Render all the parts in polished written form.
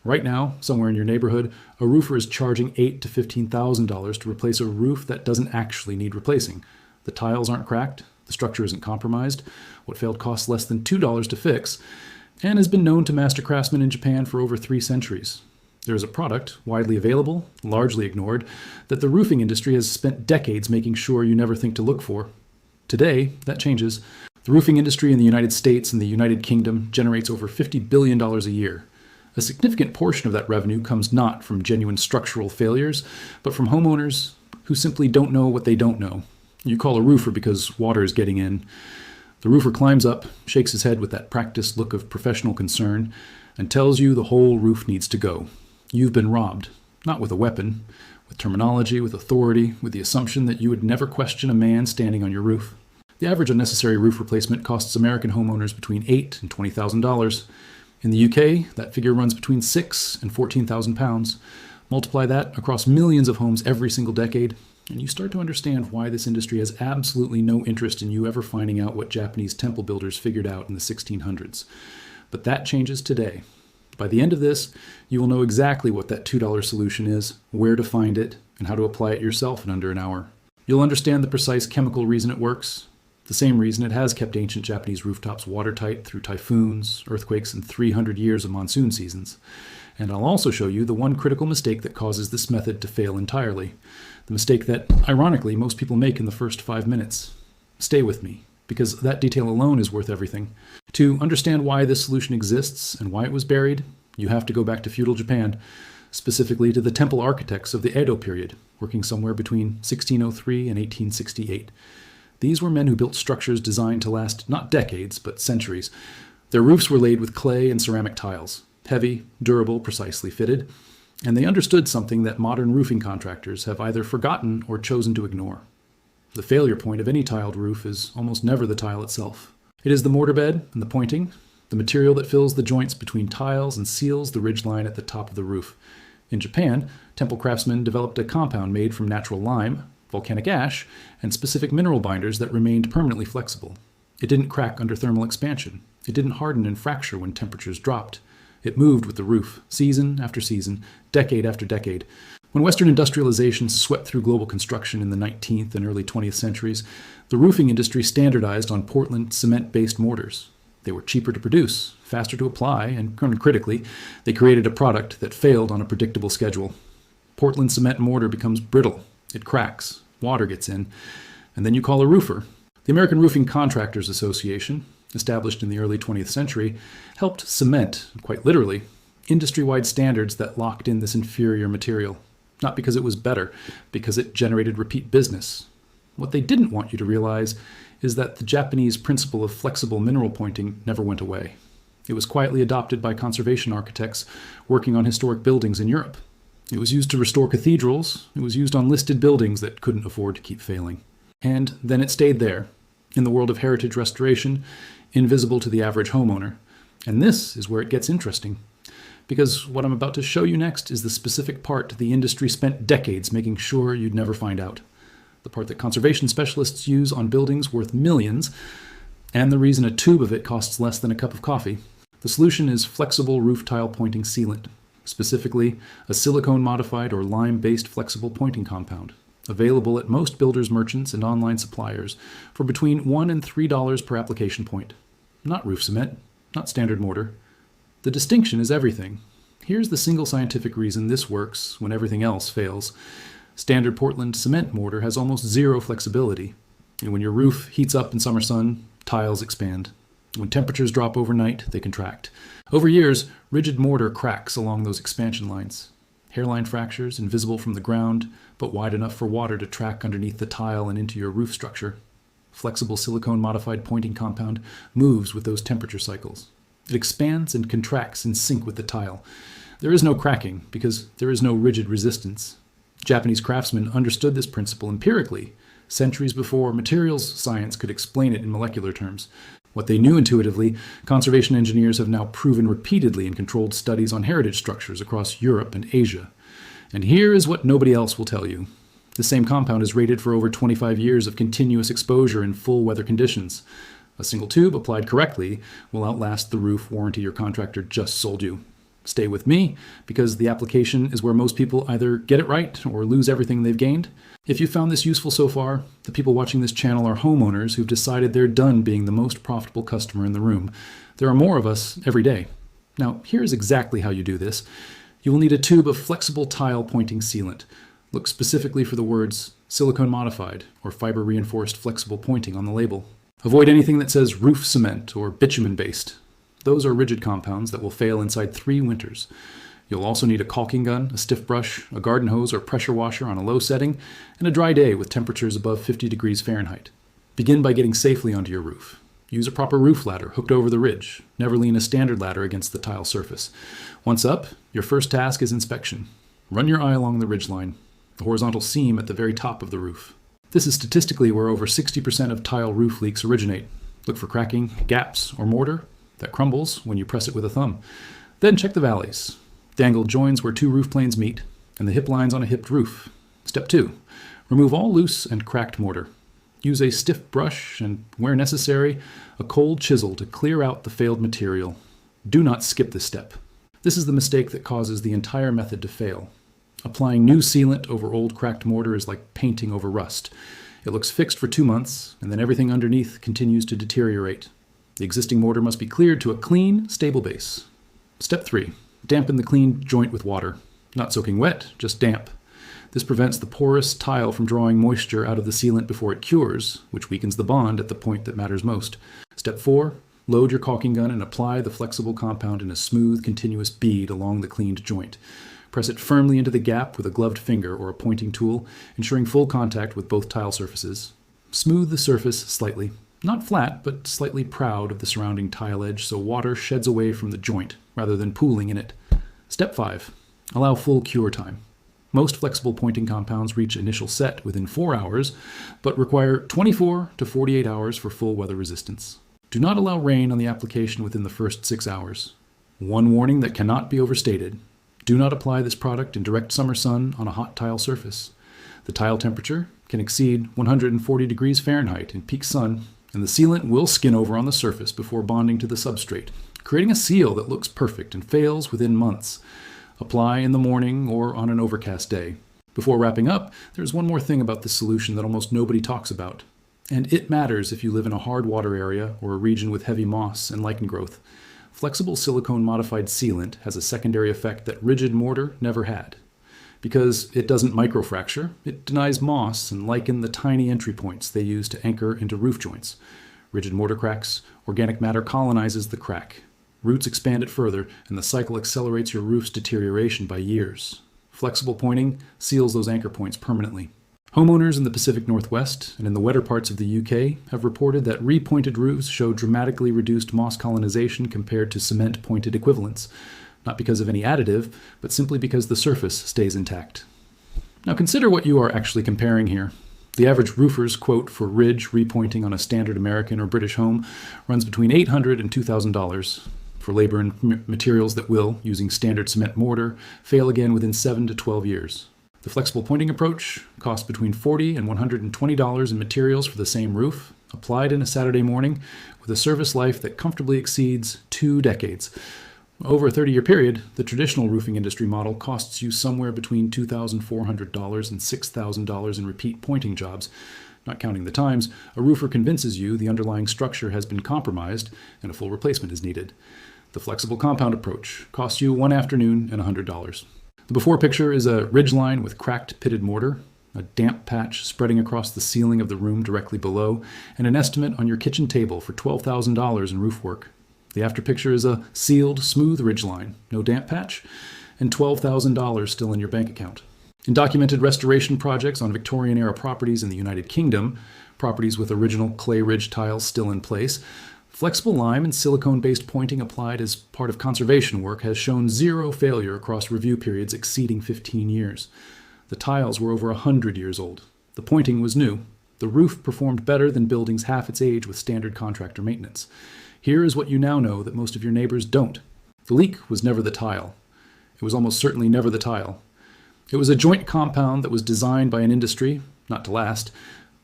Right now, somewhere in your neighborhood, a roofer is charging $8,000 to $15,000 to replace a roof that doesn't actually need replacing. The tiles aren't cracked, the structure isn't compromised, what failed costs less than $2 to fix, and has been known to master craftsmen in Japan for over 3 centuries. There is a product, widely available, largely ignored, that the roofing industry has spent decades making sure you never think to look for. Today, that changes. The roofing industry in the United States and the United Kingdom generates over $50 billion a year. A significant portion of that revenue comes not from genuine structural failures, but from homeowners who simply don't know what they don't know. You call a roofer because water is getting in. The roofer climbs up, shakes his head with that practiced look of professional concern, and tells you the whole roof needs to go. You've been robbed, not with a weapon, with terminology, with authority, with the assumption that you would never question a man standing on your roof. The average unnecessary roof replacement costs American homeowners between $8,000 and $20,000. In the UK, that figure runs between £6,000 and £14,000. Multiply that across millions of homes every single decade, and you start to understand why this industry has absolutely no interest in you ever finding out what Japanese temple builders figured out in the 1600s. But that changes today. By the end of this, you will know exactly what that $2 solution is, where to find it, and how to apply it yourself in under an hour. You'll understand the precise chemical reason it works, the same reason it has kept ancient Japanese rooftops watertight through typhoons, earthquakes, and 300 years of monsoon seasons. And I'll also show you the one critical mistake that causes this method to fail entirely. The mistake that, ironically, most people make in the first 5 minutes. Stay with me, because that detail alone is worth everything. To understand why this solution exists and why it was buried, you have to go back to feudal Japan, specifically to the temple architects of the Edo period, working somewhere between 1603 and 1868. These were men who built structures designed to last not decades, but centuries. Their roofs were laid with clay and ceramic tiles, heavy, durable, precisely fitted, and they understood something that modern roofing contractors have either forgotten or chosen to ignore. The failure point of any tiled roof is almost never the tile itself. It is the mortar bed and the pointing, the material that fills the joints between tiles and seals the ridgeline at the top of the roof. In Japan, temple craftsmen developed a compound made from natural lime, volcanic ash, and specific mineral binders that remained permanently flexible. It didn't crack under thermal expansion. It didn't harden and fracture when temperatures dropped. It moved with the roof, season after season, decade after decade. When Western industrialization swept through global construction in the 19th and early 20th centuries, the roofing industry standardized on Portland cement-based mortars. They were cheaper to produce, faster to apply, and critically, they created a product that failed on a predictable schedule. Portland cement mortar becomes brittle. It cracks, water gets in, and then you call a roofer. The American Roofing Contractors Association, established in the early 20th century, helped cement, quite literally, industry-wide standards that locked in this inferior material. Not because it was better, because it generated repeat business. What they didn't want you to realize is that the Japanese principle of flexible mineral pointing never went away. It was quietly adopted by conservation architects working on historic buildings in Europe. It was used to restore cathedrals. It was used on listed buildings that couldn't afford to keep failing. And then it stayed there, in the world of heritage restoration, invisible to the average homeowner. And this is where it gets interesting. Because what I'm about to show you next is the specific part the industry spent decades making sure you'd never find out. The part that conservation specialists use on buildings worth millions, and the reason a tube of it costs less than a cup of coffee. The solution is flexible roof tile pointing sealant. Specifically, a silicone-modified or lime-based flexible pointing compound, available at most builders' merchants and online suppliers for between $1 and $3 per application point. Not roof cement, not standard mortar. The distinction is everything. Here's the single scientific reason this works when everything else fails. Standard Portland cement mortar has almost zero flexibility, and when your roof heats up in summer sun, tiles expand. When temperatures drop overnight, they contract. Over years, rigid mortar cracks along those expansion lines. Hairline fractures, invisible from the ground, but wide enough for water to track underneath the tile and into your roof structure. Flexible silicone-modified pointing compound moves with those temperature cycles. It expands and contracts in sync with the tile. There is no cracking because there is no rigid resistance. Japanese craftsmen understood this principle empirically, centuries before materials science could explain it in molecular terms. What they knew intuitively, conservation engineers have now proven repeatedly in controlled studies on heritage structures across Europe and Asia. And here is what nobody else will tell you. The same compound is rated for over 25 years of continuous exposure in full weather conditions. A single tube applied correctly will outlast the roof warranty your contractor just sold you. Stay with me, because the application is where most people either get it right or lose everything they've gained. If you found this useful so far, the people watching this channel are homeowners who've decided they're done being the most profitable customer in the room. There are more of us every day. Now, here's exactly how you do this. You will need a tube of flexible tile pointing sealant. Look specifically for the words silicone-modified or fiber-reinforced flexible pointing on the label. Avoid anything that says roof cement or bitumen-based. Those are rigid compounds that will fail inside 3 winters. You'll also need a caulking gun, a stiff brush, a garden hose or pressure washer on a low setting, and a dry day with temperatures above 50 degrees Fahrenheit. Begin by getting safely onto your roof. Use a proper roof ladder hooked over the ridge. Never lean a standard ladder against the tile surface. Once up, your first task is inspection. Run your eye along the ridgeline, the horizontal seam at the very top of the roof. This is statistically where over 60% of tile roof leaks originate. Look for cracking, gaps, or mortar that crumbles when you press it with a thumb. Then check the valleys, the angled joins where 2 roof planes meet, and the hip lines on a hipped roof. Step 2. Remove all loose and cracked mortar. Use a stiff brush and, where necessary, a cold chisel to clear out the failed material. Do not skip this step. This is the mistake that causes the entire method to fail. Applying new sealant over old cracked mortar is like painting over rust. It looks fixed for 2 months, and then everything underneath continues to deteriorate. The existing mortar must be cleared to a clean, stable base. Step 3. Dampen the clean joint with water. Not soaking wet, just damp. This prevents the porous tile from drawing moisture out of the sealant before it cures, which weakens the bond at the point that matters most. Step 4. Load your caulking gun and apply the flexible compound in a smooth, continuous bead along the cleaned joint. Press it firmly into the gap with a gloved finger or a pointing tool, ensuring full contact with both tile surfaces. Smooth the surface slightly. Not flat, but slightly proud of the surrounding tile edge so water sheds away from the joint rather than pooling in it. Step 5. Allow full cure time. Most flexible pointing compounds reach initial set within 4 hours, but require 24 to 48 hours for full weather resistance. Do not allow rain on the application within the first 6 hours. One warning that cannot be overstated. Do not apply this product in direct summer sun on a hot tile surface. The tile temperature can exceed 140 degrees Fahrenheit in peak sun, and the sealant will skin over on the surface before bonding to the substrate, creating a seal that looks perfect and fails within months. Apply in the morning or on an overcast day. Before wrapping up, there's one more thing about this solution that almost nobody talks about. And it matters if you live in a hard water area or a region with heavy moss and lichen growth. Flexible silicone-modified sealant has a secondary effect that rigid mortar never had. Because it doesn't microfracture, it denies moss and lichen the tiny entry points they use to anchor into roof joints. Rigid mortar cracks, organic matter colonizes the crack. Roots expand it further, and the cycle accelerates your roof's deterioration by years. Flexible pointing seals those anchor points permanently. Homeowners in the Pacific Northwest and in the wetter parts of the UK have reported that repointed roofs show dramatically reduced moss colonization compared to cement-pointed equivalents. Not because of any additive, but simply because the surface stays intact. Now consider what you are actually comparing here. The average roofer's quote for ridge repointing on a standard American or British home runs between $800 and $2,000 for labor and materials that will, using standard cement mortar, fail again within 7 to 12 years. The flexible pointing approach costs between $40 and $120 in materials for the same roof, applied in a Saturday morning, with a service life that comfortably exceeds 2 decades. Over a 30-year period, the traditional roofing industry model costs you somewhere between $2,400 and $6,000 in repeat pointing jobs. Not counting the times, a roofer convinces you the underlying structure has been compromised and a full replacement is needed. The flexible compound approach costs you 1 afternoon and $100. The before picture is a ridgeline with cracked pitted mortar, a damp patch spreading across the ceiling of the room directly below, and an estimate on your kitchen table for $12,000 in roof work. The after picture is a sealed, smooth ridgeline, no damp patch, and $12,000 still in your bank account. In documented restoration projects on Victorian-era properties in the United Kingdom, properties with original clay ridge tiles still in place, flexible lime and silicone-based pointing applied as part of conservation work has shown 0 failure across review periods exceeding 15 years. The tiles were over 100 years old. The pointing was new. The roof performed better than buildings half its age with standard contractor maintenance. Here is what you now know that most of your neighbors don't. The leak was never the tile. It was almost certainly never the tile. It was a joint compound that was designed by an industry, not to last,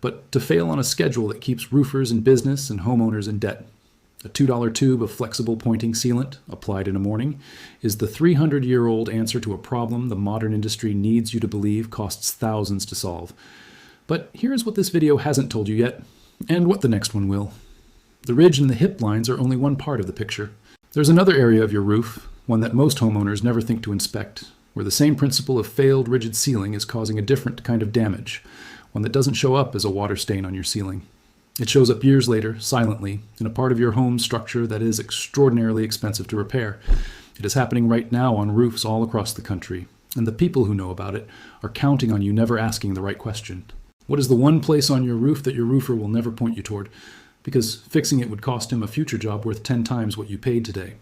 but to fail on a schedule that keeps roofers in business and homeowners in debt. A $2 tube of flexible pointing sealant, applied in a morning, is the 300-year-old answer to a problem the modern industry needs you to believe costs thousands to solve. But here's what this video hasn't told you yet, and what the next one will. The ridge and the hip lines are only one part of the picture. There's another area of your roof, one that most homeowners never think to inspect, where the same principle of failed rigid sealing is causing a different kind of damage, one that doesn't show up as a water stain on your ceiling. It shows up years later, silently, in a part of your home structure that is extraordinarily expensive to repair. It is happening right now on roofs all across the country, and the people who know about it are counting on you never asking the right question. What is the one place on your roof that your roofer will never point you toward? Because fixing it would cost him a future job worth 10 times what you paid today.